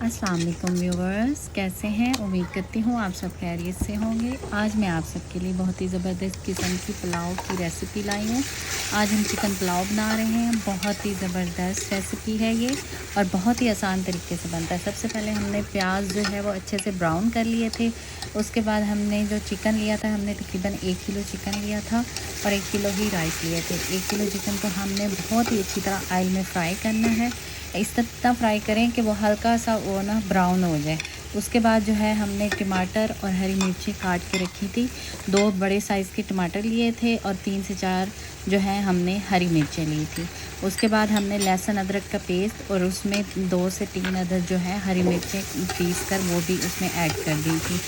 अस्सलाम वालेकुम व्यूवर्स, कैसे हैं? उम्मीद करती हूँ आप सब खैरियत से होंगे। आज मैं आप सबके लिए बहुत ही ज़बरदस्त किस्म की पुलाव की रेसिपी लाई हूँ। आज हम चिकन पुलाव बना रहे हैं। बहुत ही ज़बरदस्त रेसिपी है ये और बहुत ही आसान तरीके से बनता है। सबसे पहले हमने प्याज जो है वो अच्छे से ब्राउन कर लिए थे। उसके बाद हमने जो चिकन लिया था, हमने तकरीबन 1 किलो चिकन लिया था और 1 किलो ही राइस लिए थे। 1 किलो चिकन को हमने बहुत ही अच्छी तरह ऑयल में फ्राई करना है। इस तरह फ्राई करें कि वो हल्का सा वो ना ब्राउन हो जाए। उसके बाद जो है हमने टमाटर और हरी मिर्ची काट के रखी थी। 2 बड़े साइज़ के टमाटर लिए थे और 3 से 4 जो है हमने हरी मिर्चें ली थी। उसके बाद हमने लहसुन अदरक का पेस्ट और उसमें 2 से 3 अदद जो है हरी मिर्चें पीस कर वो भी उसमें ऐड कर दी थी।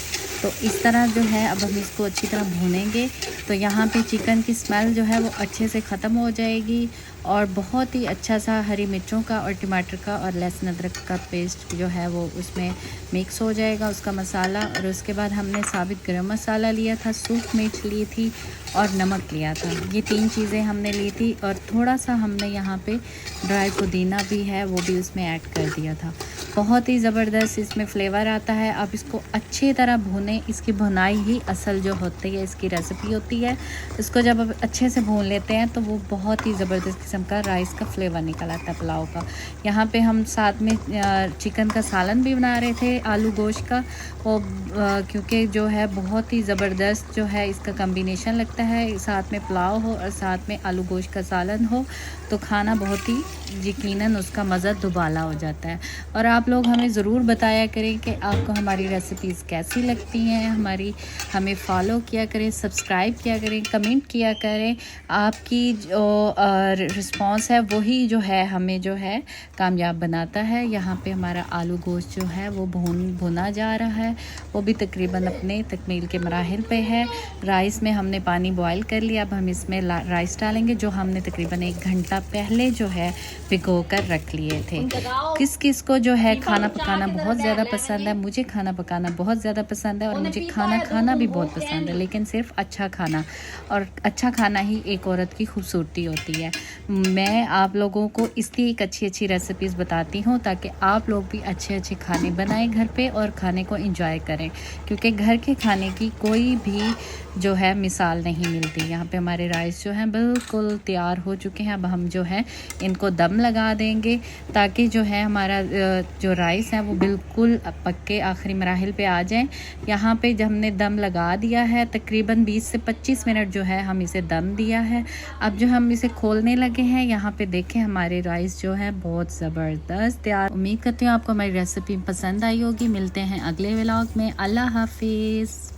तो इस तरह जो है अब हम इसको अच्छी तरह भूनेंगे तो यहाँ पे चिकन की स्मेल जो है वो अच्छे से ख़त्म हो जाएगी और बहुत ही अच्छा सा हरी मिर्चों का और टमाटर का और लहसुन अदरक का पेस्ट जो है वो उसमें मिक्स हो जाएगा, उसका मसाला। और उसके बाद हमने साबित गरम मसाला लिया था, सूख मिर्च ली थी और नमक लिया था। ये 3 चीज़ें हमने ली थी और थोड़ा सा हमने यहाँ पे ड्राई पुदीना भी है वो भी उसमें ऐड कर दिया था। बहुत ही ज़बरदस्त इसमें फ्लेवर आता है। आप इसको अच्छी तरह भूनें, इसकी भुनाई ही असल जो होती है इसकी रेसिपी होती है। इसको जब आप अच्छे से भून लेते हैं तो वो बहुत ही ज़बरदस्त किस्म का राइस का फ्लेवर निकल आता है पुलाव का। यहाँ पे हम साथ में चिकन का सालन भी बना रहे थे, आलू गोश्त का। वो क्योंकि जो है बहुत ही ज़बरदस्त जो है इसका कम्बिनेशन लगता है, साथ में पुलाव हो और साथ में आलू गोश्त का सालन हो तो खाना बहुत ही यकीनन उसका मज़ा दुबाला हो जाता है। और आप लोग हमें ज़रूर बताया करें कि आपको हमारी रेसिपीज़ कैसी लगती हैं। हमें फॉलो किया करें, सब्सक्राइब किया करें, कमेंट किया करें। आपकी जो रिस्पांस है वही जो है हमें जो है कामयाब बनाता है। यहाँ पे हमारा आलू गोश्त जो है वो भुना जा रहा है, वो भी तकरीबन अपने तकमील के मराहिल पे है। राइस में हमने पानी बॉयल कर लिया, अब हम इसमें राइस डालेंगे जो हमने तकरीबन 1 घंटा पहले जो है भिगो कर रख लिए थे। किस किस को जो है खाना पकाना बहुत ज़्यादा पसंद है, मुझे खाना पकाना बहुत ज़्यादा पसंद है और मुझे खाना खाना भी बहुत पसंद है, लेकिन सिर्फ अच्छा खाना, और अच्छा खाना ही एक औरत की खूबसूरती होती है। मैं आप लोगों को इसकी एक अच्छी रेसिपीज़ बताती हूँ ताकि आप लोग भी अच्छे खाने बनाएं घर पे और खाने को एंजॉय करें, क्योंकि घर के खाने की कोई भी जो है मिसाल नहीं मिलती। यहाँ पे हमारे राइस जो हैं बिल्कुल तैयार हो चुके हैं। अब हम जो है इनको दम लगा देंगे ताकि जो है हमारा जो राइस है वो बिल्कुल पक्के आखिरी मराहिल पे आ जाएं। यहाँ पे जब हमने दम लगा दिया है तकरीबन 20 से 25 मिनट जो है हम इसे दम दिया है। अब जो हम इसे खोलने लगे हैं, यहाँ पे देखें हमारे राइस जो है बहुत ज़बरदस्त तैयार। उम्मीद करती हूँ आपको हमारी रेसिपी पसंद आई होगी। मिलते हैं अगले व्लॉग में। अल्लाह हाफिज़।